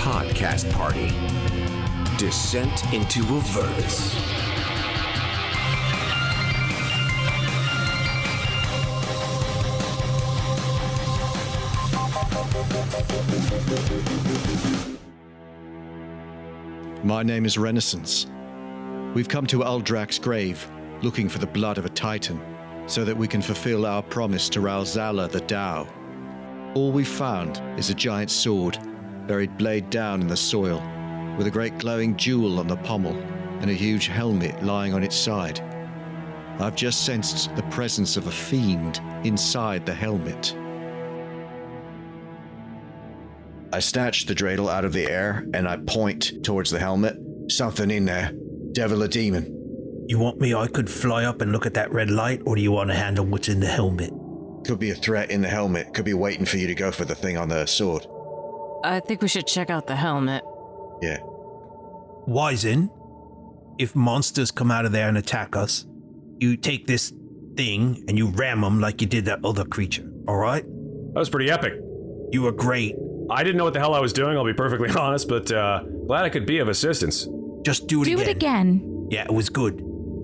podcast party. Descent into Avernus. My name is Renascence. We've come to Uldrak's grave, looking for the blood of a Titan, so that we can fulfill our promise to Ralzala the Tao. All we've found is a giant sword, buried blade down in the soil, with a great glowing jewel on the pommel, and a huge helmet lying on its side. I've just sensed the presence of a fiend inside the helmet. I snatch the dreidel out of the air, and I point towards the helmet. Something in there. Devil or demon. You want me? I could fly up and look at that red light, or do you want to handle what's in the helmet? Could be a threat in the helmet. Could be waiting for you to go for the thing on the sword. I think we should check out the helmet. Yeah. Wizen, if monsters come out of there and attack us, you take this thing and you ram them like you did that other creature, all right? That was pretty epic. You were great. I didn't know what the hell I was doing, I'll be perfectly honest, but glad I could be of assistance. Just do it again. Yeah, it was good.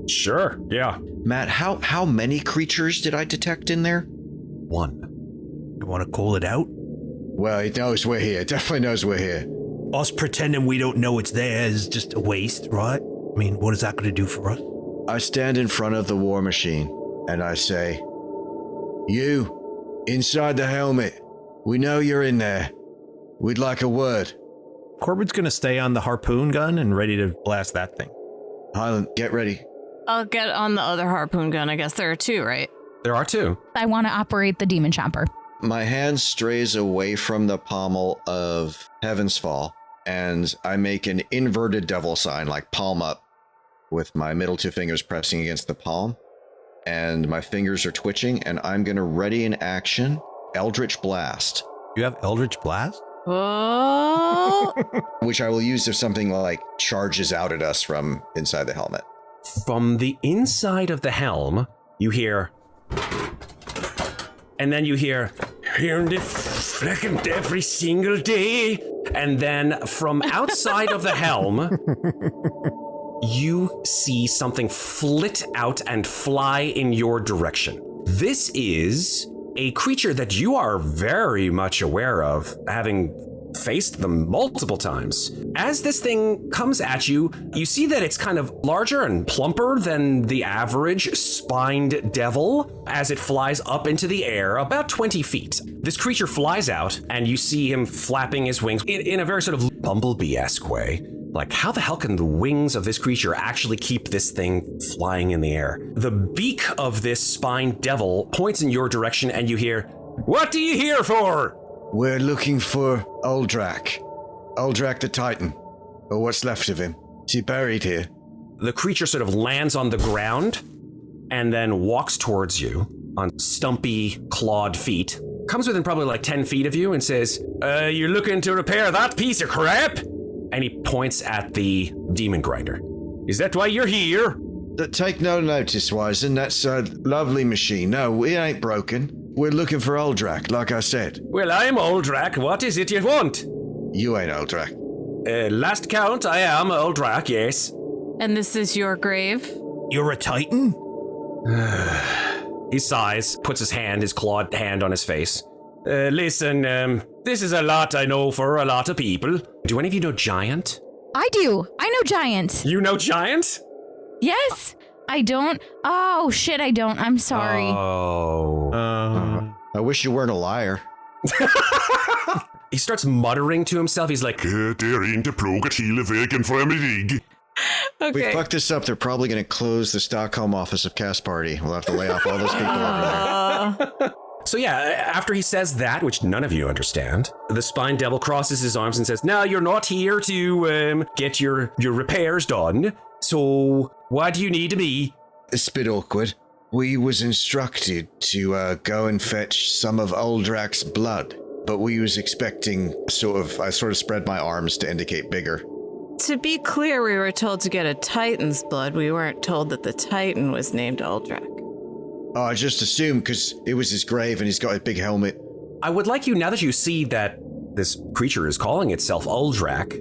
Sure, yeah. Matt, how many creatures did I detect in there? 1. You want to call it out? Well, it knows we're here. Definitely knows we're here. Us pretending we don't know it's there is just a waste, right? I mean, what is that going to do for us? I stand in front of the war machine, and I say, You, inside the helmet. We know you're in there. We'd like a word. Corbin's going to stay on the harpoon gun and ready to blast that thing. Hylan, get ready. I'll get on the other harpoon gun. I guess there are 2, right? There are 2. I want to operate the demon chomper. My hand strays away from the pommel of Heaven's Fall, and I make an inverted devil sign, like palm up, with my middle 2 fingers pressing against the palm, and my fingers are twitching, and I'm going to ready in action Eldritch Blast. You have Eldritch Blast? Oh! Which I will use if something like charges out at us from inside the helmet. From the inside of the helm, you hear... And then you hear... Hearing the frickin' every single day. And then from outside of the helm, you see something flit out and fly in your direction. This is a creature that you are very much aware of, having faced them multiple times. As this thing comes at you, you see that it's kind of larger and plumper than the average spined devil as it flies up into the air about 20 feet. This creature flies out and you see him flapping his wings in a very sort of bumblebee-esque way. Like, how the hell can the wings of this creature actually keep this thing flying in the air? The beak of this spined devil points in your direction and you hear, "What are you here for?" We're looking for Uldrak. Uldrak the Titan. Or what's left of him. Is he buried here? The creature sort of lands on the ground and then walks towards you on stumpy, clawed feet. Comes within probably like 10 feet of you and says, "You're looking to repair that piece of crap?" And he points at the demon grinder. "Is that why you're here?" Take no notice, Wizen. That's a lovely machine. No, it ain't broken. We're looking for Uldrak, like I said. "Well, I'm Uldrak. What is it you want?" You ain't Uldrak. Last count, I am Uldrak, yes. And this is your grave? You're a Titan? He sighs, puts his clawed hand on his face. Listen, this is a lot I know for a lot of people. Do any of you know Giant? I do. I know Giant. You know Giant? Yes. I don't. Oh, shit, I don't. I'm sorry. Oh. I wish you weren't a liar. He starts muttering to himself. He's like, Det är inte plågat hela vägen fram i rygg. If we fuck this up, they're probably going to close the Stockholm office of Cast Party. We'll have to lay off all those people over there. So yeah, after he says that, which none of you understand, the spine devil crosses his arms and says, "Now you're not here to get your repairs done. So what do you need to be?" It's a bit awkward. We was instructed to go and fetch some of Uldrak's blood, but we was expecting I sort of spread my arms to indicate bigger. To be clear, we were told to get a Titan's blood. We weren't told that the Titan was named Uldrak. Oh, I just assumed because it was his grave and he's got a big helmet. I would like you, now that you see that this creature is calling itself Uldrak.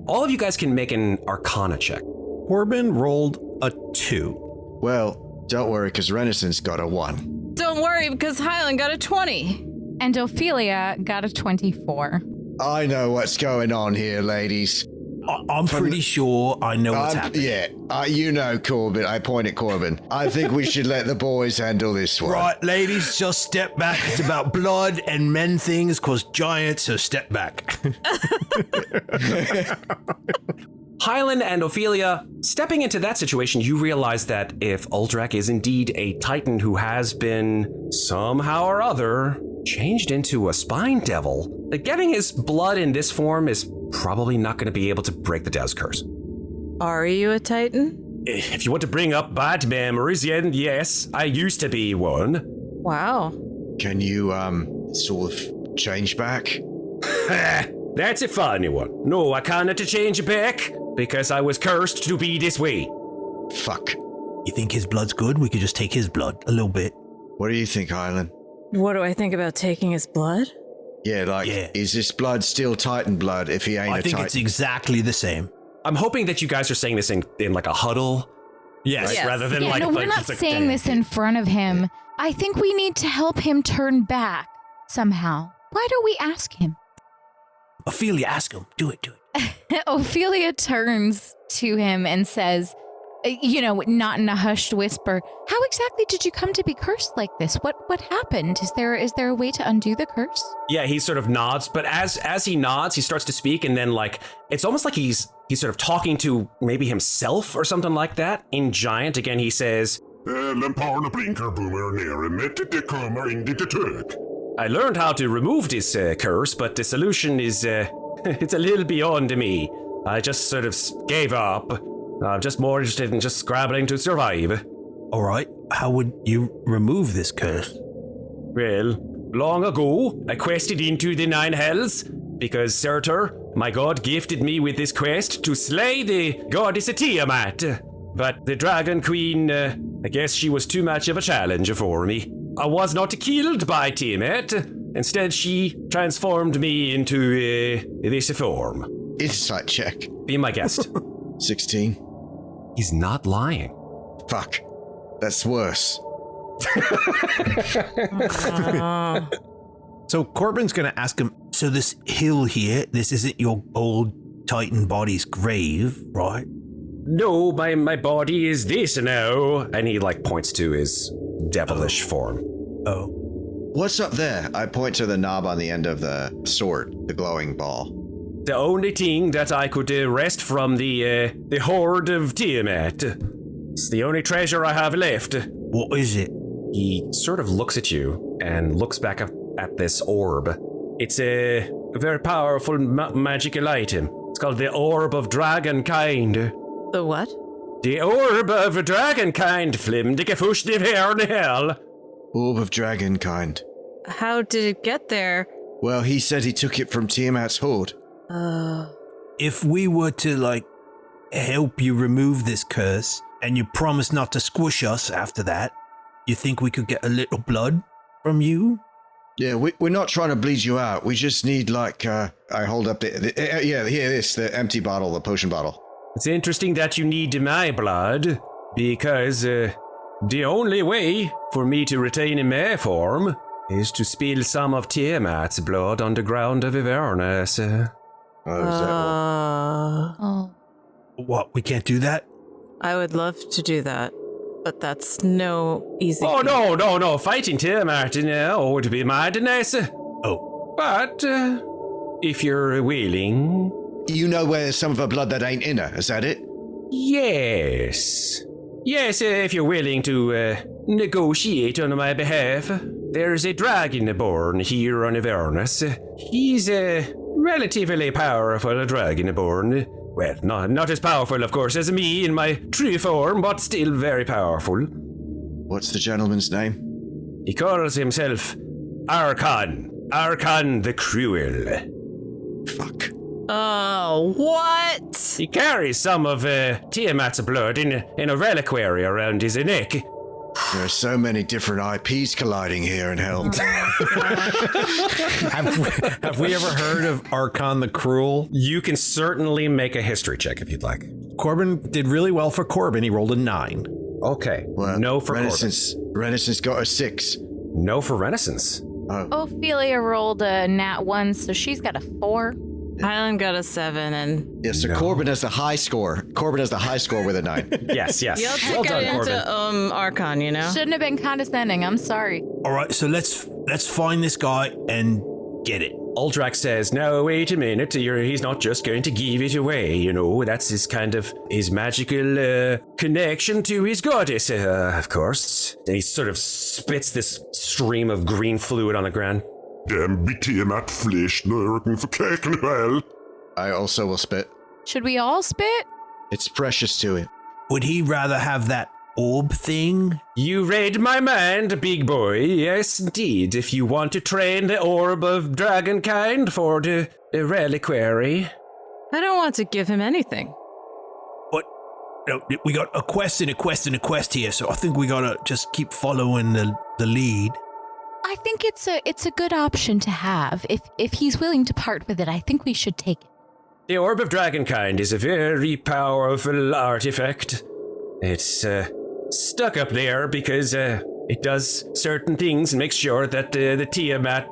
All of you guys can make an Arcana check. Corbin rolled a 2. Well, don't worry, because Renascence got a 1. Don't worry, because Hylan got a 20. And Ofelia got a 24. I know what's going on here, ladies. I'm pretty sure I know what's happening. Yeah, you know Corbin. I point at Corbin. I think we should let the boys handle this one. Right, ladies, just step back. It's about blood and men things cause giants, so step back. Hylan and Ofelia, stepping into that situation, you realize that if Uldrak is indeed a Titan who has been somehow or other changed into a spine devil, that getting his blood in this form is probably not going to be able to break the Dow's curse. Are you a Titan? If you want to bring up bad memories, yes, I used to be one. Wow. Can you, sort of change back? That's a funny one. No, I cannot change back because I was cursed to be this way. Fuck. You think his blood's good? We could just take his blood a little bit. What do you think, Hylan? What do I think about taking his blood? Yeah, is this blood still Titan blood if he ain't a Titan? I think it's exactly the same. I'm hoping that you guys are saying this in like a huddle. Yes. Yes. Rather than Yeah, no, we're not saying this in front of him. I think we need to help him turn back somehow. Why don't we ask him? Ophelia, ask him. Do it. Ofelia turns to him and says, not in a hushed whisper, how exactly did you come to be cursed like this? What happened? Is there a way to undo the curse? Yeah, he sort of nods, but as he nods, he starts to speak, and then it's almost like he's sort of talking to maybe himself or something like that. In Giant, again, he says, I learned how to remove this curse, but the solution is, it's a little beyond me. I just sort of gave up. I'm just more interested in just scrabbling to survive. All right. How would you remove this curse? Well, long ago, I quested into the 9 hells, because Surtur, my god, gifted me with this quest to slay the goddess Tiamat. But the Dragon Queen, I guess she was too much of a challenge for me. I was not killed by Tiamat. Instead, she transformed me into this form. Insight check. Be my guest. 16. He's not lying. Fuck. That's worse. So Corbin's going to ask him, so this hill here, this isn't your old Titan body's grave, right? No, my body is this now. And he points to his devilish form. Oh. What's up there? I point to the knob on the end of the sword, the glowing ball. The only thing that I could wrest from the horde of Tiamat. It's the only treasure I have left. What is it? He sort of looks at you and looks back up at this orb. It's a very powerful magical item. It's called the Orb of Dragonkind. The what? The Orb of Dragonkind, flimdige fushti hell. Orb of Dragonkind. How did it get there? Well, he said he took it from Tiamat's horde. If we were to, help you remove this curse, and you promise not to squish us after that, you think we could get a little blood from you? Yeah, we're not trying to bleed you out. We just need, I hold up the empty bottle, the potion bottle. It's interesting that you need my blood, because the only way for me to retain my form is to spill some of Tiamat's blood on the ground of Avernus. What, we can't do that? I would love to do that, but that's no easy Oh, thing. no, fighting Tiamat, would be madness. Oh. But, if you're willing... You know where there's some of her blood that ain't in her, is that it? Yes. Yes, if you're willing to negotiate on my behalf. There's a dragonborn here on Avernus. He's a relatively powerful dragonborn. Well, not as powerful, of course, as me in my true form, but still very powerful. What's the gentleman's name? He calls himself Archon the Cruel. Fuck. Oh, what? He carries some of Tiamat's blood in a reliquary around his neck. There are so many different IPs colliding here in hell. Have we ever heard of Archon the Cruel? You can certainly make a history check if you'd like. Corbin did really well for Corbin. He rolled a 9. Okay. Well, no for Renaissance got a 6. No for Renascence. Ofelia rolled a nat 1, so she's got a 4. Hylan got a 7, and Yeah, so Corbin has the high score. Corbin has the high score with a 9. Yes. you'll Well take done, it Corbin. into Archon, you know? Shouldn't have been condescending. I'm sorry. All right, so let's find this guy and get it. Uldrak says, "No, wait a minute. He's not just going to give it away. You know, that's his magical connection to his goddess, of course." And he sort of spits this stream of green fluid on the ground. Dem Tiamat flesh nörken för käken väl. I also will spit. Should we all spit? It's precious to it. Would he rather have that orb thing? You read my mind, big boy. Yes, indeed. If you want to train the orb of dragonkind for the reliquary. I don't want to give him anything. But we got a quest and a quest and a quest here, so I think we gotta just keep following the lead. I think it's a good option to have. If he's willing to part with it, I think we should take it. The orb of dragonkind is a very powerful artifact. It's stuck up there because it does certain things and makes sure that the Tiamat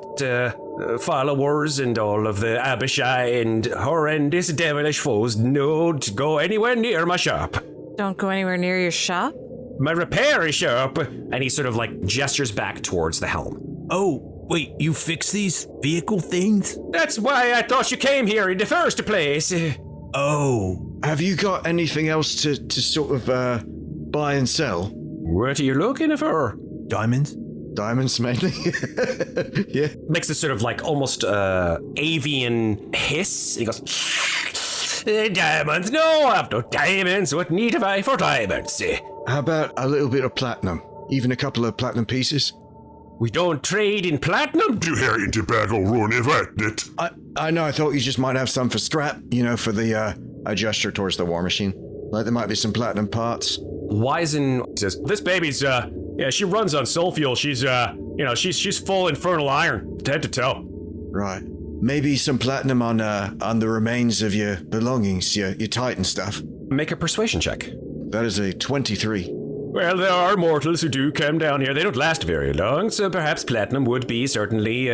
followers and all of the Abishai and horrendous devilish foes don't go anywhere near my shop. Don't go anywhere near your shop? My repair shop. And he sort of gestures back towards the helm. Oh, wait, you fix these vehicle things? That's why I thought you came here in the first place. Oh. Have you got anything else to sort of buy and sell? What are you looking for? Diamonds? Diamonds mainly? Yeah. Makes this sort of almost avian hiss. He goes, "Diamonds? No, I have no diamonds. What need have I for diamonds? How about a little bit of platinum? Even a couple of platinum pieces? We don't trade in platinum." Du här inte bara run i vattnet. I know, I thought you just might have some for scrap, for the, I gesture towards the war machine. Like there might be some platinum parts. Wizen says, "This baby's, she runs on soul fuel. She's, she's full infernal iron, head to toe." Right. Maybe some platinum on the remains of your belongings, your Titan stuff. Make a persuasion check. That is a 23. Well, there are mortals who do come down here. They don't last very long, so perhaps platinum would be certainly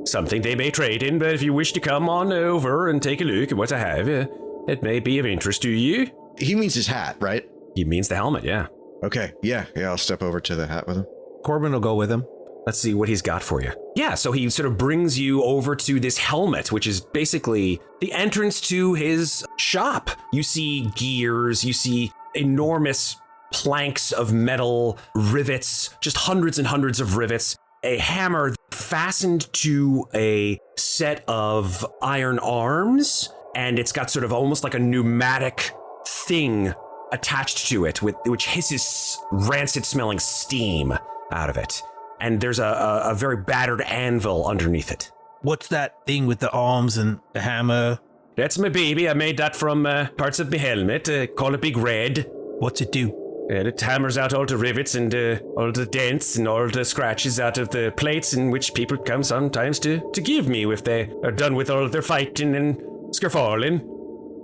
something they may trade in. But if you wish to come on over and take a look at what I have, it may be of interest to you. He means his hat, right? He means the helmet, yeah. Okay, yeah, I'll step over to the hat with him. Corbin will go with him. Let's see what he's got for you. Yeah, so he sort of brings you over to this helmet, which is basically the entrance to his shop. You see gears, you see enormous planks of metal, rivets, just hundreds and hundreds of rivets, a hammer fastened to a set of iron arms, and it's got sort of almost like a pneumatic thing attached to it, which hisses rancid-smelling steam out of it. And there's a very battered anvil underneath it. What's that thing with the arms and the hammer? That's my baby. I made that from parts of my helmet. Call it Big Red. What's it do? It hammers out all the rivets and all the dents and all the scratches out of the plates in which people come sometimes to give me if they are done with all their fighting and scarfalling.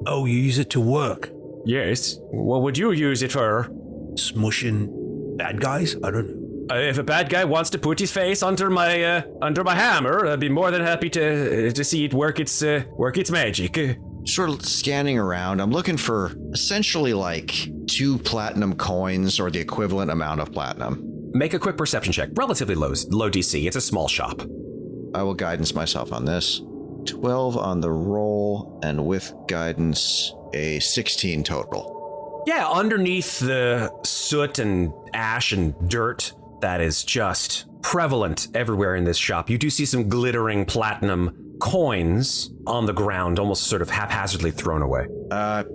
Oh, you use it to work? Yes. What would you use it for? Smushing bad guys? I don't know. If a bad guy wants to put his face under my hammer, I'd be more than happy to see it work its magic. Sort of scanning around, I'm looking for essentially 2 platinum coins or the equivalent amount of platinum. Make a quick perception check. Relatively low DC. It's a small shop. I will guidance myself on this. 12 on the roll, and with guidance, a 16 total. Yeah, underneath the soot and ash and dirt that is just prevalent everywhere in this shop, you do see some glittering platinum coins on the ground, almost sort of haphazardly thrown away.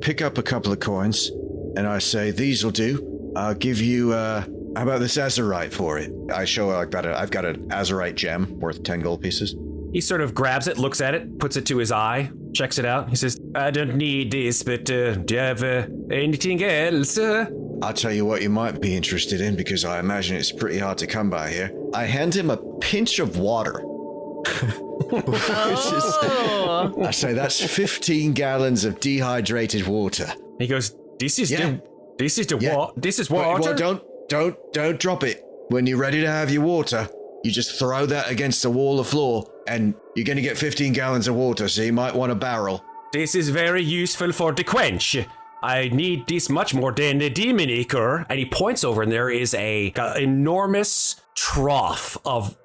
Pick up a couple of coins, and I say, these will do. I'll give you, how about this azurite for it? I show I've got an azurite gem worth 10 gold pieces. He sort of grabs it, looks at it, puts it to his eye, checks it out. He says, "I don't need this, but do you have anything else?" I'll tell you what you might be interested in, because I imagine it's pretty hard to come by here. I hand him a pinch of water. I say that's 15 gallons of dehydrated water. He goes, this is water. This is water. Well, don't drop it. When you're ready to have your water, you just throw that against the wall or floor, and you're going to get 15 gallons of water, so you might want a barrel. This is very useful for the quench. I need this much more than the demon acre. And he points over, and there is a enormous trough of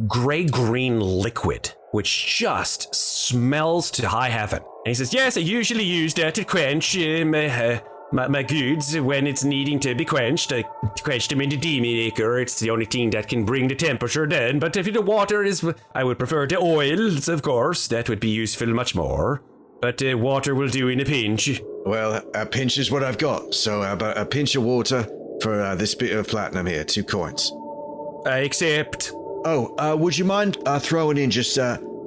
gray-green liquid, which just smells to high heaven. And he says, yes, I usually use that to quench my goods when it's needing to be quenched. I quench them in the demon acre. It's the only thing that can bring the temperature down. But if the water is, I would prefer the oils, of course. That would be useful much more. But water will do in a pinch. Well, a pinch is what I've got. So about a pinch of water for this bit of platinum here, 2 coins. I accept. Oh, would you mind throwing in just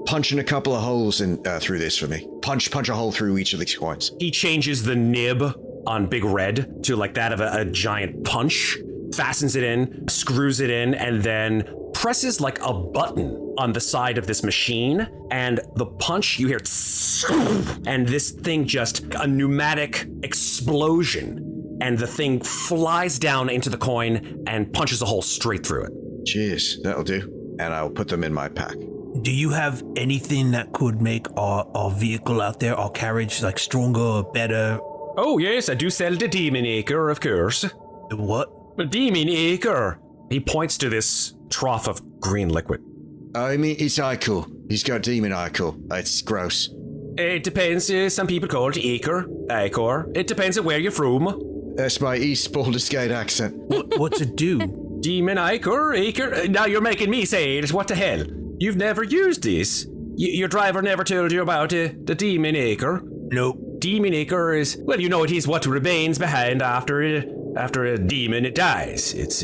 punching a couple of holes in through this for me? Punch a hole through each of these coins. He changes the nib on Big Red to like that of a giant punch, fastens it in, screws it in, and then presses like a button on the side of this machine, and the punch, you hear and this thing just, a pneumatic explosion, and the thing flies down into the coin and punches a hole straight through it. Cheers, that'll do. And I'll put them in my pack. Do you have anything that could make our vehicle out there, our carriage, like stronger or better? Oh yes, I do sell the demon acre, of course. The what? The demon acre. He points to this trough of green liquid. I mean, it's Ichor. He's got demon Ichor. It's gross. It depends. Some people call it Ichor. It depends on where you're from. That's my East Baldur's Gate accent. What's it do? Demon Ichor. Now you're making me say it. What the hell? You've never used this? Your driver never told you about the demon acre? Nope. Demon acre is, well, you know, it is what remains behind after a demon dies. It's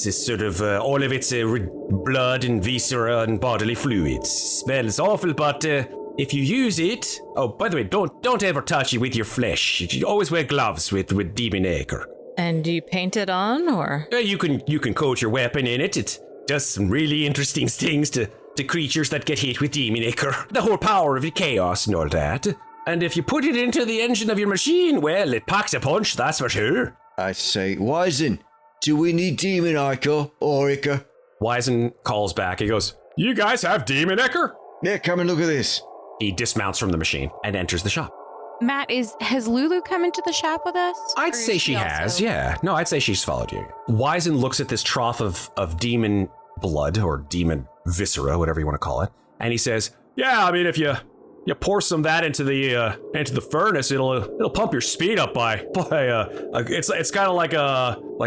this sort of all of its blood and viscera and bodily fluids. Smells awful, but if you use it, oh, by the way, don't ever touch it with your flesh. You always wear gloves with demon acre. And do you paint it on, or? You can coat your weapon in it. It does some really interesting things to creatures that get hit with demon acre. The whole power of the chaos and all that. And if you put it into the engine of your machine, well, it packs a punch, that's for sure. I say, Wizen, do we need demon Ichor or Ichor? Wizen calls back. He goes, you guys have demon acre? Yeah, come and look at this. He dismounts from the machine and enters the shop. Matt, has Lulu come into the shop with us? I'd Or say is she has, also- yeah. No, I'd say she's followed you. Wizen looks at this trough of demon blood or demon viscera, whatever you want to call it, and he says, yeah, I mean, if you pour some of that into the furnace, it'll pump your speed up by it's kind of like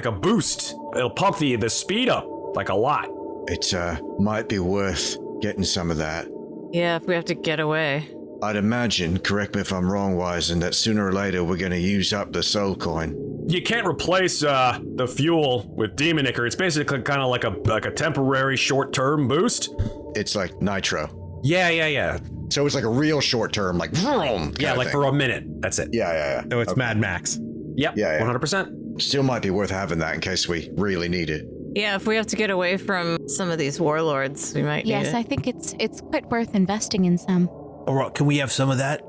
a boost. It'll pump the speed up like a lot. It might be worth getting some of that. Yeah, if we have to get away. I'd imagine, correct me if I'm wrong, Wizen, that sooner or later we're going to use up the soul coin. You can't replace the fuel with demon acre. It's basically kind of like a temporary short-term boost. It's like nitro. Yeah. So it's like a real short term, like vroom. Yeah, like for a minute. That's it. Yeah. So it's Mad Max. Yep. Yeah. 100%. Still might be worth having that in case we really need it. Yeah, if we have to get away from some of these warlords, we might need Yes, it. I think it's quite worth investing in some. All right, can we have some of that?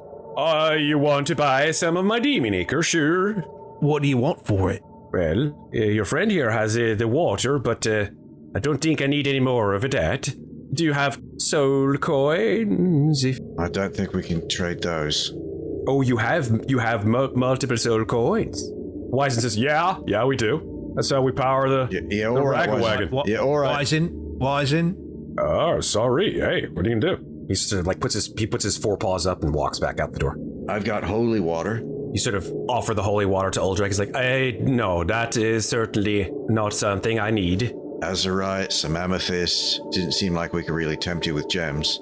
You want to buy some of my demon acre? Sure. What do you want for it? Well, your friend here has the water, but I don't think I need any more of that. Do you have soul coins? I don't think we can trade those. Oh, you have multiple soul coins. Wizen says, yeah, we do. That's how we power the all right, wagon. Yeah, all right. Wizen. Oh, sorry. Hey, what are you gonna do? He sort of puts his forepaws up and walks back out the door. I've got holy water. You sort of offer the holy water to Uldrak. He's like, no, that is certainly not something I need. Azurite, some amethyst. Didn't seem like we could really tempt you with gems.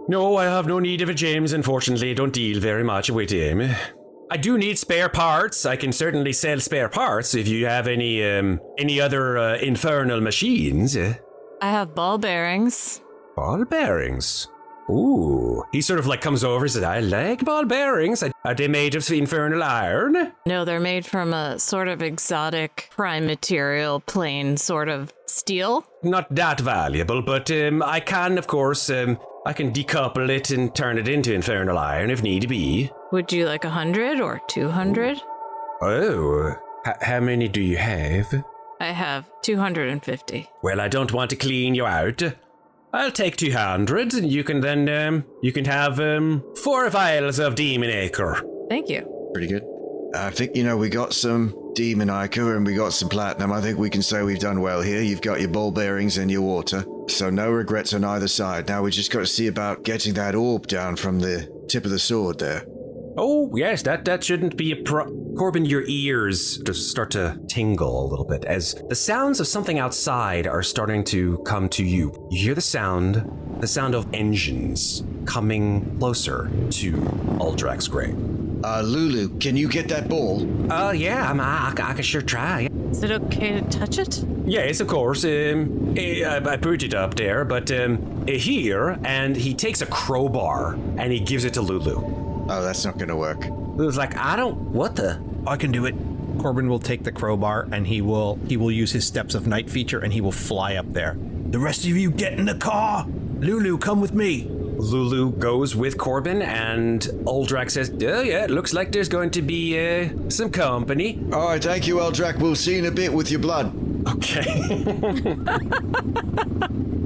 No, I have no need of a James, unfortunately. I don't deal very much with him. I do need spare parts. I can certainly sell spare parts if you have any other infernal machines. I have ball bearings. Ball bearings? Ooh. Oh, he sort of like comes over and says, I like ball bearings. Are they made of infernal iron? No, they're made from a sort of exotic prime material, plain sort of steel. Not that valuable, but I can, of course, I can decouple it and turn it into infernal iron if need be. Would you like 100 or 200? Oh, how many do you have? I have 250. Well, I don't want to clean you out. I'll take 200, and you can then, you can have, 4 vials of Demon Acre. Thank you. Pretty good. I think, we got some Demon Ichor and we got some Platinum. I think we can say we've done well here. You've got your ball bearings and your water. So no regrets on either side. Now we just got to see about getting that orb down from the tip of the sword there. Oh, yes, that shouldn't be a Corbin, your ears just start to tingle a little bit as the sounds of something outside are starting to come to you. You hear the sound of engines coming closer to Uldrak's grave. Lulu, can you get that ball? Yeah, I can sure try. Is it okay to touch it? Yes, of course. I put it up there, but here, and he takes a crowbar and he gives it to Lulu. Oh, that's not gonna work. Lulu's like, what the? I can do it. Corbin will take the crowbar and he will use his Steps of Night feature and he will fly up there. The rest of you get in the car. Lulu, come with me. Lulu goes with Corbin, and Uldrak says, oh yeah, it looks like there's going to be some company. All right, thank you, Uldrak. We'll see you in a bit with your blood. Okay.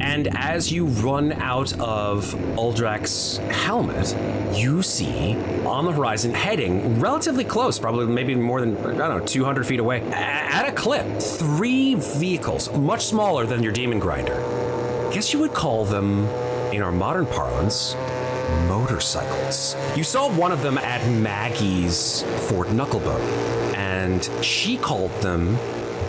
And as you run out of Uldrak's helmet, you see on the horizon, heading relatively close, probably maybe more than, 200 feet away, at a clip, 3 vehicles, much smaller than your demon grinder. I guess you would call them, in our modern parlance, motorcycles. You saw one of them at Maggie's Fort Knucklebone, and she called them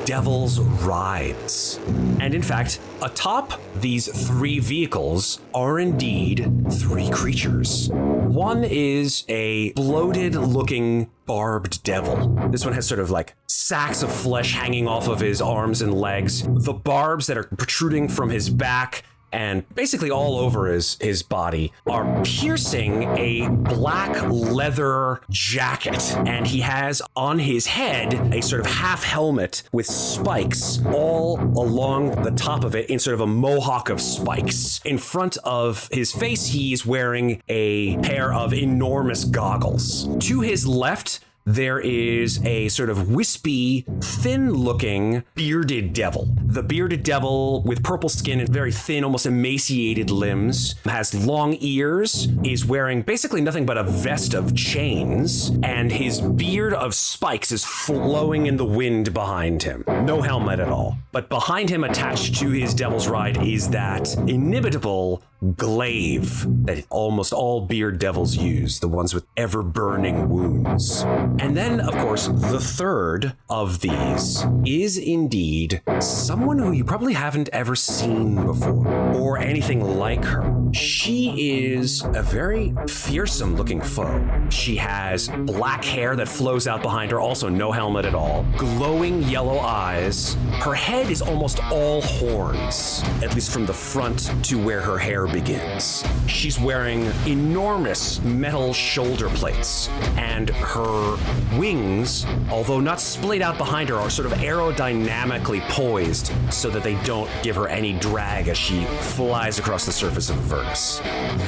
Devil's Rides. And in fact, atop these 3 vehicles are indeed 3 creatures. One is a bloated-looking barbed devil. This one has sort of like sacks of flesh hanging off of his arms and legs, the barbs that are protruding from his back and basically all over his body are piercing a black leather jacket. And he has on his head a sort of half helmet with spikes all along the top of it in sort of a mohawk of spikes. In front of his face, he's wearing a pair of enormous goggles. To his left, there is a sort of wispy, thin-looking, bearded devil. The bearded devil with purple skin and very thin, almost emaciated limbs, has long ears, is wearing basically nothing but a vest of chains, and his beard of spikes is flowing in the wind behind him. No helmet at all. But behind him, attached to his devil's ride, is that inimitable glaive that almost all beard devils use, the ones with ever-burning wounds. And then, of course, the third of these is indeed someone who you probably haven't ever seen before, or anything like her. She is a very fearsome-looking foe. She has black hair that flows out behind her, also no helmet at all, glowing yellow eyes. Her head is almost all horns, at least from the front to where her hair begins. She's wearing enormous metal shoulder plates, and her wings, although not splayed out behind her, are sort of aerodynamically poised so that they don't give her any drag as she flies across the surface of Avernus.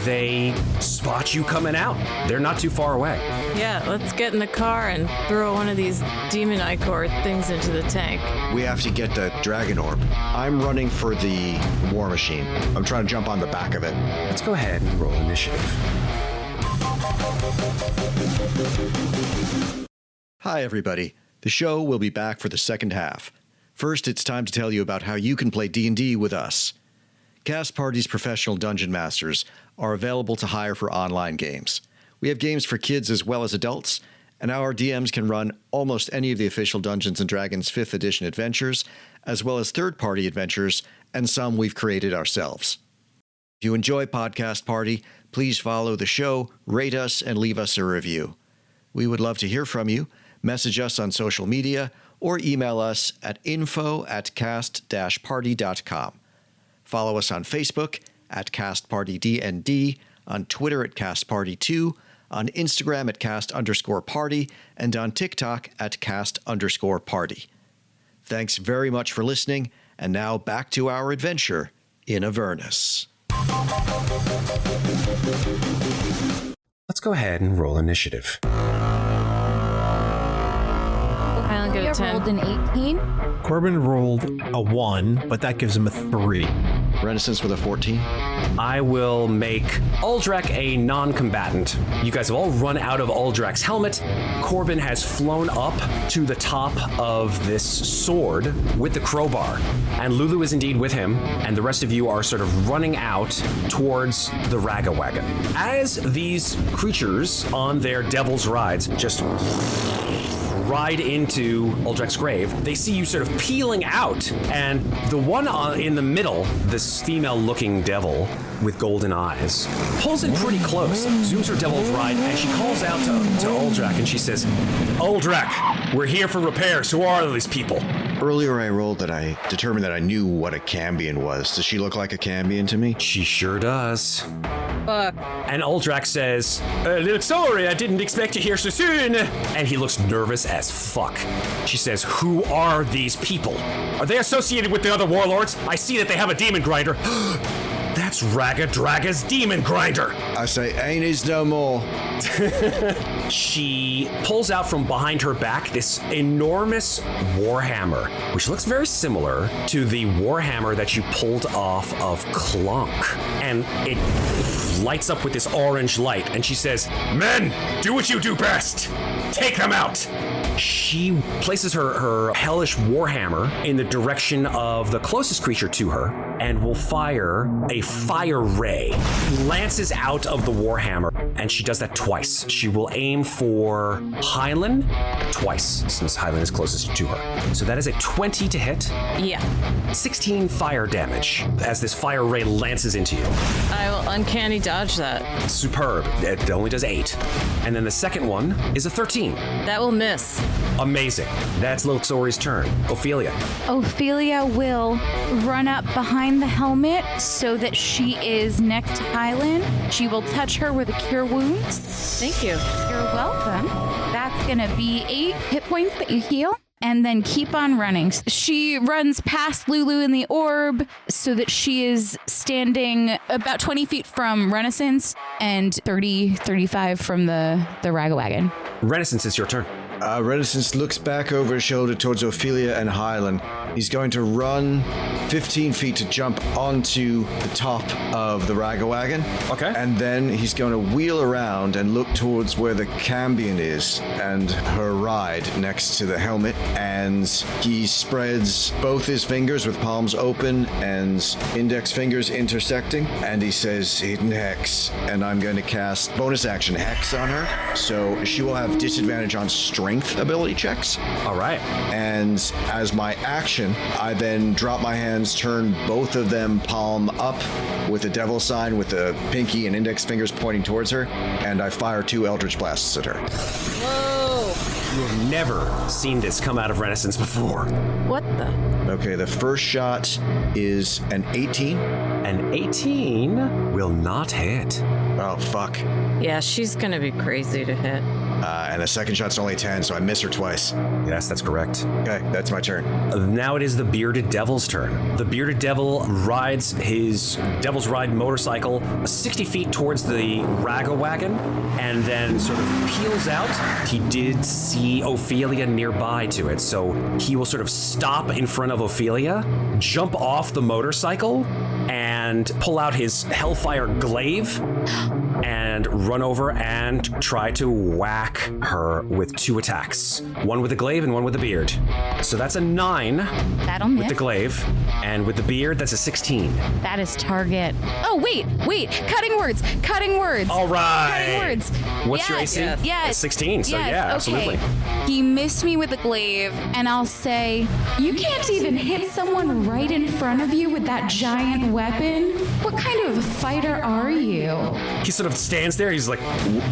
They spot you coming out. They're not too far away. Yeah, let's get in the car and throw one of these demon ichor things into the tank. We have to get the dragon orb. I'm running for the war machine. I'm trying to jump on the back of it. Let's go ahead and roll initiative. Hi, everybody. The show will be back for the second half. First, it's time to tell you about how you can play D&D with us. Cast Party's professional dungeon masters are available to hire for online games. We have games for kids as well as adults, and our DMs can run almost any of the official Dungeons & Dragons 5th edition adventures, as well as third-party adventures, and some we've created ourselves. If you enjoy Podcast Party, please follow the show, rate us, and leave us a review. We would love to hear from you. Message us on social media, or email us at info@cast-party.com. Follow us on Facebook at CastPartyDND, on Twitter at CastParty2, on Instagram at cast_party, and on TikTok at cast_party. Thanks very much for listening, and now back to our adventure in Avernus. Let's go ahead and roll initiative. I'll get a 10. rolled an 18. Corbin rolled a 1, but that gives him a 3. Renaissance with a 14. I will make Uldrak a non-combatant. You guys have all run out of Uldrak's helmet. Corbin has flown up to the top of this sword with the crowbar, and Lulu is indeed with him, and the rest of you are sort of running out towards the Raga Wagon. As these creatures on their devil's rides just ride into Uldrak's grave, they see you sort of peeling out, and the one in the middle, this female-looking devil with golden eyes, pulls in pretty close, zooms her devil's ride, and she calls out to Uldrak, and she says, "Uldrak, we're here for repairs. Who are these people?" Earlier I rolled that I determined that I knew what a Cambion was. Does she look like a Cambion to me? She sure does. Fuck. And Uldrak says, "Little sorry, I didn't expect you here so soon." And he looks nervous as fuck. She says, "Who are these people? Are they associated with the other warlords? I see that they have a demon grinder." That's Raga Draga's demon grinder. I say, ain't is no more. She pulls out from behind her back this enormous warhammer, which looks very similar to the warhammer that you pulled off of Clunk. And it lights up with this orange light, and she says, "Men, do what you do best. Take them out." She places her hellish warhammer in the direction of the closest creature to her and will fire a fire ray. Lances out of the warhammer, and she does that twice. She will aim for Hylan twice, since Hylan is closest to her. So that is a 20 to hit. Yeah. 16 fire damage as this fire ray lances into you. I will uncanny dodge that. Superb. It only does 8. And then the second one is a 13. That will miss. Amazing. That's Lil Sori's turn. Ophelia. Ophelia will run up behind the helmet so that she is next to Hylan. She will touch her with a Cure Wounds. Thank you. You're welcome. That's going to be 8 hit points that you heal. And then keep on running. She runs past Lulu in the orb so that she is standing about 20 feet from Renaissance and 35 from the Raga Wagon. Renaissance, it's your turn. Renaissance looks back over his shoulder towards Ophelia and Hylan. He's going to run 15 feet to jump onto the top of the Raga Wagon. Okay. And then he's going to wheel around and look towards where the Cambion is and her ride next to the helmet. And he spreads both his fingers with palms open and index fingers intersecting. And he says, "Hidden Hex." And I'm going to cast bonus action Hex on her. So she will have disadvantage on strength ability checks. All right. And as my action, I then drop my hands, turn both of them palm up with the devil sign with the pinky and index fingers pointing towards her, and I fire 2 Eldritch Blasts at her. Whoa. You have never seen this come out of Renaissance before. What the? Okay, the first shot is an 18. An 18 will not hit. Oh, fuck. Yeah, she's gonna be crazy to hit. And the second shot's only 10, so I miss her twice. Yes, that's correct. Okay, that's my turn. Now it is the Bearded Devil's turn. The Bearded Devil rides his Devil's Ride motorcycle 60 feet towards the Raga Wagon and then sort of peels out. He did see Ophelia nearby to it, so he will sort of stop in front of Ophelia, jump off the motorcycle, and pull out his Hellfire Glaive and run over and try to whack her with 2 attacks. One with the glaive and one with the beard. So that's a 9 That'll with miss. the glaive, and with the beard, that's a 16. That is target. Oh, wait. Cutting words. All right. Cutting words. What's your AC? Yes. It's 16, so Yes, yeah, okay. absolutely. He missed me with the glaive, and I'll say, "You can't even hit someone right in front of you with that giant weapon? What kind of fighter are you?" He sort of stands there, he's like,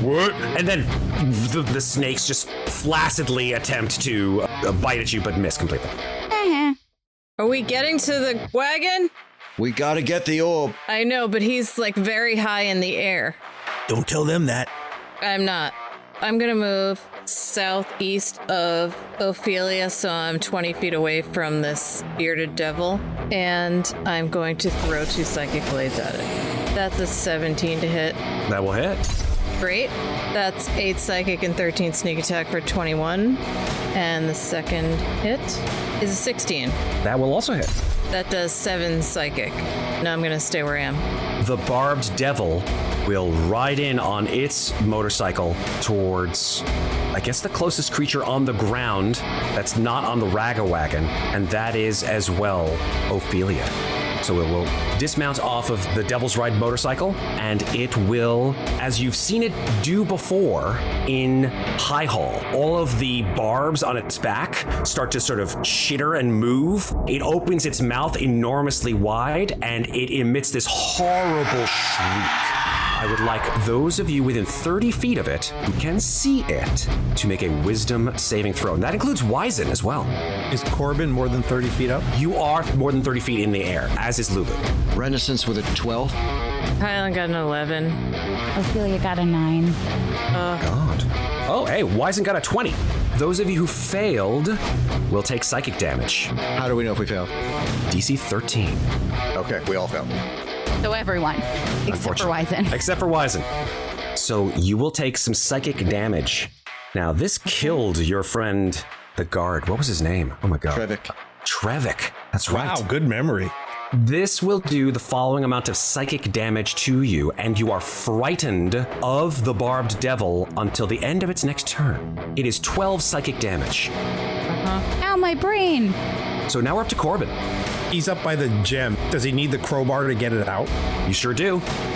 "What?" And then the snakes just flaccidly attempt to bite at you, but miss completely. Eh. Are we getting to the wagon? We gotta get the orb. I know, but he's like very high in the air. Don't tell them that. I'm not. I'm gonna move southeast of Ofelia, so I'm 20 feet away from this bearded devil, and I'm going to throw 2 psychic blades at it. That's a 17 to hit. That will hit. Great. That's 8 psychic and 13 sneak attack for 21. And the second hit is a 16. That will also hit. That does 7 psychic. Now I'm gonna stay where I am. The barbed devil will ride in on its motorcycle towards, I guess, the closest creature on the ground that's not on the Ragawagon, and that is as well Ofelia. So it will dismount off of the Devil's Ride motorcycle, and it will, as you've seen it do before in High Hall, all of the barbs on its back start to sort of chitter and move. It opens its mouth enormously wide, and it emits this horrible shriek. I would like those of you within 30 feet of it who can see it to make a wisdom saving throw. And that includes Wizen as well. Is Corbin more than 30 feet up? You are more than 30 feet in the air, as is Lulu. Renaissance with a 12. Hylan got an 11. Ophelia got a 9. God. Oh, hey, Wizen got a 20. Those of you who failed will take psychic damage. How do we know if we failed? DC 13. Okay, we all failed. So everyone, except for Wizen. Except for Wizen. So you will take some psychic damage. Now, this killed your friend, the guard. What was his name? Oh my god. Trevik. That's right. Wow, good memory. This will do the following amount of psychic damage to you, and you are frightened of the barbed devil until the end of its next turn. It is 12 psychic damage. Ow, my brain. So now we're up to Corbin. He's up by the gem. Does he need the crowbar to get it out? You sure do.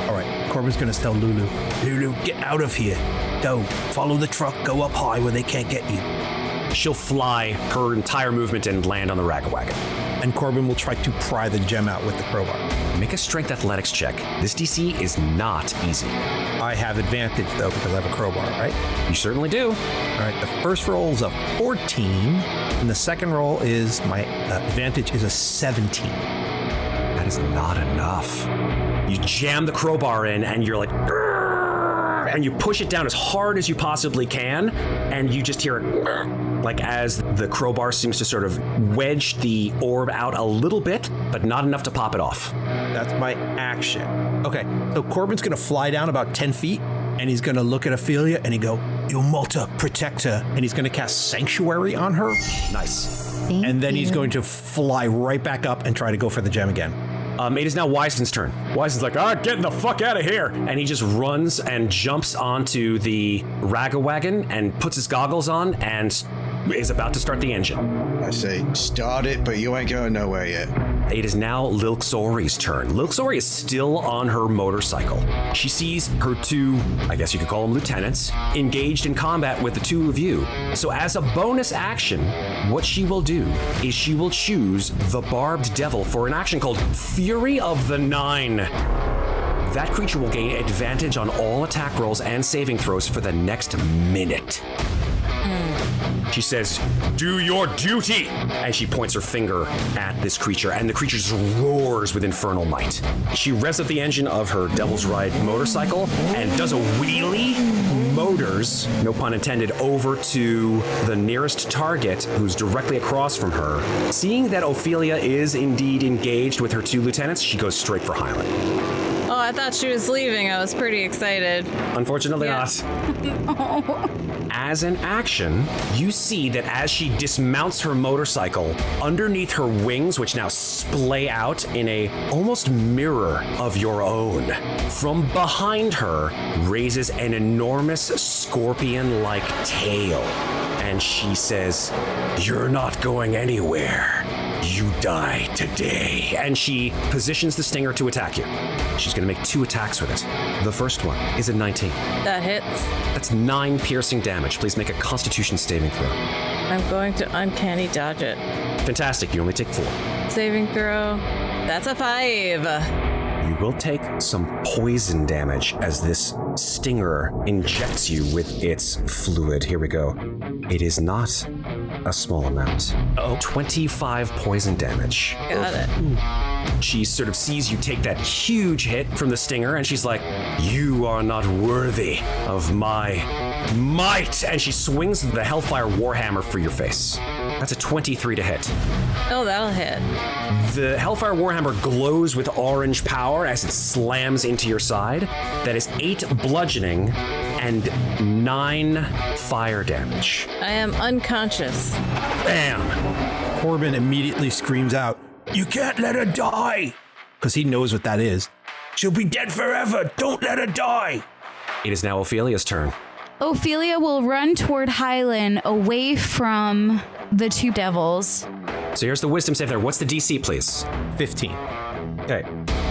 All right, Corbin's gonna tell Lulu. Lulu, get out of here. Go. Follow the truck. Go up high where they can't get you. She'll fly her entire movement and land on the Ragawagon. And Corbin will try to pry the gem out with the crowbar. Make a strength athletics check. This DC is not easy. I have advantage, though, because I have a crowbar, right? You certainly do. All right, the first roll is a 14, and the second roll is, my advantage is a 17. That is not enough. You jam the crowbar in, and you're like, "Grrr," and you push it down as hard as you possibly can, and you just hear it, like as the crowbar seems to sort of wedge the orb out a little bit, but not enough to pop it off. That's my action. Okay, so Corbin's gonna fly down about 10 feet, and he's gonna look at Ofelia, and he go, "Your Malta, protect her," and he's gonna cast Sanctuary on her, Nice. and then he's going to fly right back up and try to go for the gem again. It is now Wizen's turn. Wizen's like, getting the fuck out of here. And he just runs and jumps onto the Ragawagon and puts his goggles on and is about to start the engine. I say, start it, but you ain't going nowhere yet. It is now Lilksori's turn. Lilksori is still on her motorcycle. She sees her 2, I guess you could call them lieutenants, engaged in combat with the 2 of you. So as a bonus action, what she will do is she will choose the Barbed Devil for an action called Fury of the Nine. That creature will gain advantage on all attack rolls and saving throws for the next minute. She says, "Do your duty!" as she points her finger at this creature, and the creature just roars with infernal might. She revs up the engine of her Devil's Ride motorcycle and does a wheelie, motors, no pun intended, over to the nearest target who's directly across from her. Seeing that Ofelia is indeed engaged with her 2 lieutenants, she goes straight for Hylan. Oh, I thought she was leaving. I was pretty excited. Unfortunately Yeah. not. As an action, you see that as she dismounts her motorcycle, underneath her wings, which now splay out in a almost mirror of your own, from behind her raises an enormous scorpion-like tail. And she says, "You're not going anywhere. You die today." And she positions the stinger to attack you. She's going to make 2 attacks with it. The first one is a 19. That hits. That's 9 piercing damage. Please make a Constitution saving throw. I'm going to uncanny dodge it. Fantastic. You only take 4. Saving throw. That's a 5. You will take some poison damage as this stinger injects you with its fluid. Here we go. It is not a small amount. 25 poison damage. Got it. She sort of sees you take that huge hit from the stinger, and she's like, "You are not worthy of my might." And she swings the Hellfire Warhammer for your face. That's a 23 to hit. Oh, that'll hit. The Hellfire Warhammer glows with orange power as it slams into your side. That is 8 bludgeoning and 9 fire damage. I am unconscious. Bam! Corbin immediately screams out, "You can't let her die!" Because he knows what that is. "She'll be dead forever! Don't let her die!" It is now Ophelia's turn. Ophelia will run toward Hylan away from the 2 devils. So here's the wisdom save there. What's the DC, please? 15. Okay.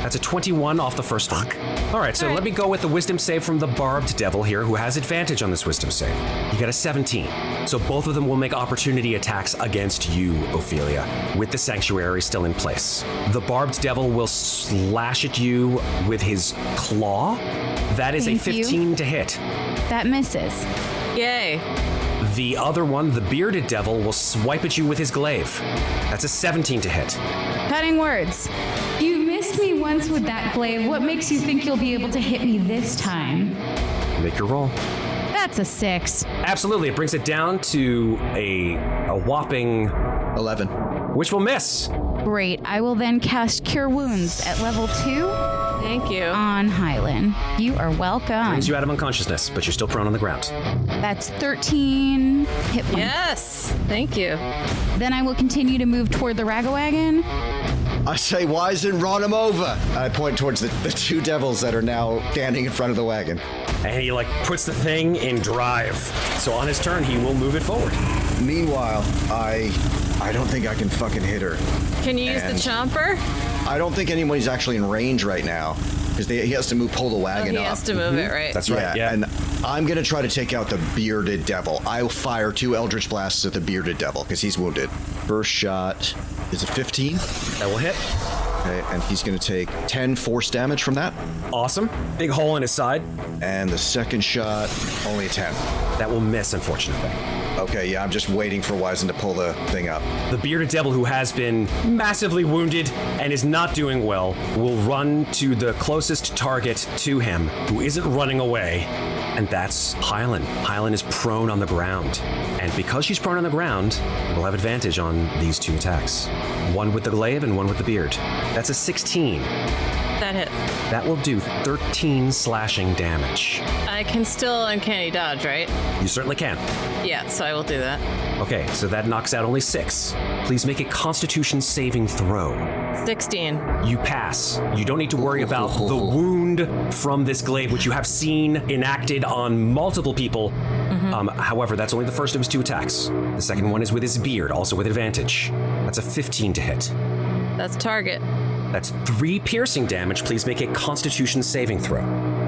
That's a 21 off the first one. All right, so let me go with the wisdom save from the barbed devil here, who has advantage on this wisdom save. You got a 17. So both of them will make opportunity attacks against you, Ophelia, with the sanctuary still in place. The barbed devil will slash at you with his claw. That is a 15 to hit. That misses. Yay. The other one, the bearded devil, will swipe at you with his glaive. That's a 17 to hit. Cutting words. You missed me once with that glaive. What makes you think you'll be able to hit me this time? Make your roll. That's a 6. Absolutely, it brings it down to a whopping 11. which will miss. Great. I will then cast Cure Wounds at level 2 Thank you. on Hylan. You are welcome. Brings you out of unconsciousness, but you're still prone on the ground. That's 13 hit points. Yes. Thank you. Then I will continue to move toward the Ragawagon. I say, Wizen, run him over. I point towards the 2 devils that are now standing in front of the wagon. And he puts the thing in drive. So on his turn, he will move it forward. Meanwhile, I don't think I can fucking hit her. Can you use the chomper? I don't think anybody's actually in range right now because he has to pull the wagon He up. has to move it, right? That's right. Yeah. And I'm going to try to take out the bearded devil. I'll fire 2 Eldritch Blasts at the bearded devil because he's wounded. First shot is a 15. That will hit. Okay, and he's going to take 10 force damage from that. Awesome. Big hole in his side. And the second shot, only a 10. That will miss, unfortunately. Okay, yeah, I'm just waiting for Wizen to pull the thing up. The bearded devil, who has been massively wounded and is not doing well, will run to the closest target to him, who isn't running away, and that's Hylan. Hylan is prone on the ground. And because she's prone on the ground, we'll have advantage on these 2 attacks. One with the glaive and one with the beard. That's a 16. That hit. That will do 13 slashing damage. I can still uncanny dodge, right? You certainly can. Yeah, so I will do that. Okay, so that knocks out only 6. Please make a Constitution saving throw. 16. You pass. You don't need to worry about the wound from this glaive, which you have seen enacted on multiple people. However, that's only the first of his 2 attacks. The second one is with his beard, also with advantage. That's a 15 to hit. That's target. That's 3 piercing damage. Please make a Constitution saving throw.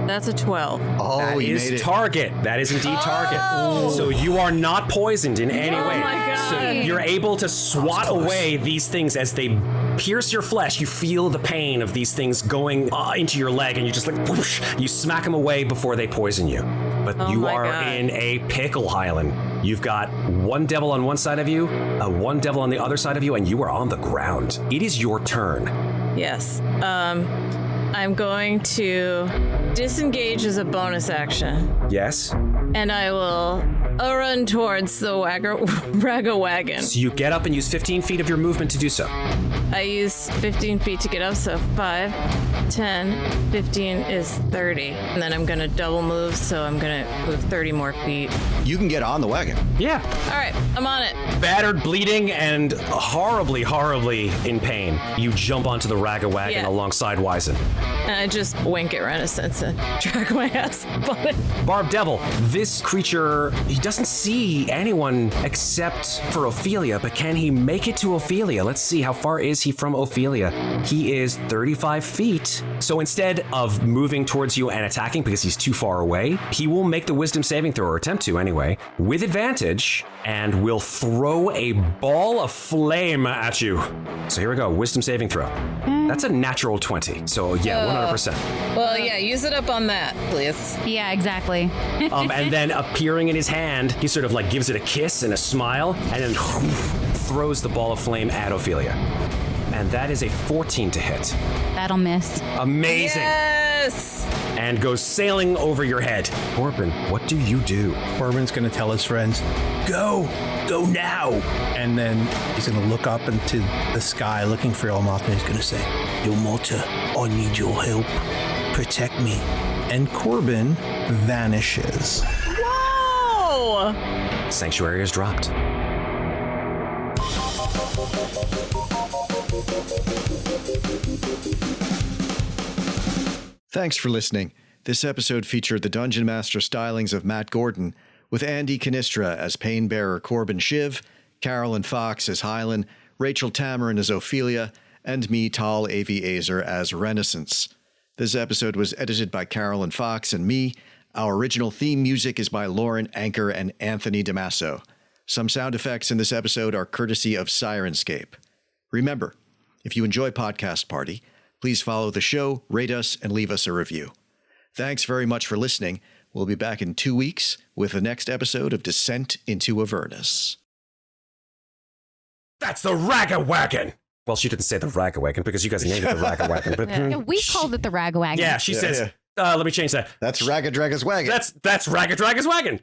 That's a 12. Oh, That you is made it. target. That is indeed target. So you are not poisoned in any way. my God. So you're able to swat away these things as they pierce your flesh. You feel the pain of these things going into your leg, and you just whoosh, you smack them away before they poison you. But you my are God. in a pickle, Hylan. You've got 1 devil on one side of you, 1 devil on the other side of you, and you are on the ground. It is your turn. Yes. I'm going to disengage as a bonus action, Yes? and I will run towards the Ragawagon. So you get up and use 15 feet of your movement to do so. I use 15 feet to get up, so 5, 10, 15 is 30. And then I'm going to double move, so I'm going to move 30 more feet. You can get on the wagon. Yeah. All right, I'm on it. Battered, bleeding, and horribly, horribly in pain, you jump onto the Ragawagon Yeah. alongside Wizen. And I just wink at Renascence and drag my ass up on it. Barb Devil, this creature, he doesn't see anyone except for Ofelia, but can he make it to Ofelia? Let's see, how far is he from Ofelia? He is 35 feet. So instead of moving towards you and attacking because he's too far away, he will make the wisdom saving throw, or attempt to anyway, with advantage, and will throw a ball of flame at you. So here we go, wisdom saving throw. That's a natural 20. So yeah, 100%. Well, yeah, use it up on that, please. Yeah, exactly. And then appearing in his hand, he sort of gives it a kiss and a smile, and then throws the ball of flame at Ofelia. And that is a 14 to hit. That'll miss. Amazing. Yes! And goes sailing over your head. Corbin, what do you do? Corbin's going to tell his friends, go now. And then he's going to look up into the sky looking for Ilmata, and he's going to say, Ilmata, I need your help. Protect me. And Corbin vanishes. Whoa! Sanctuary is dropped. Thanks for listening. This episode featured the Dungeon Master stylings of Matt Gordon, with Andy Cannistra as Painbearer Corbin Shiv, Carolyn Fox as Hylan, Rachel Tamarin as Ofelia, and me, Tal Aviezer, as Renascence. This episode was edited by Carolyn Fox and me. Our original theme music is by Lauren, Anker, and Anthony DiMasso. Some sound effects in this episode are courtesy of Syrinscape. Remember, if you enjoy Podcast Party, please follow the show, rate us, and leave us a review. Thanks very much for listening. We'll be back in 2 weeks with the next episode of Descent into Avernus. That's the Ragawagon! Well, she didn't say the Ragawagon because you guys named it the Ragawagon. But Yeah, we called it the Ragawagon. yeah, she says, let me change that. That's Ragadraga's wagon. That's Ragadraga's wagon.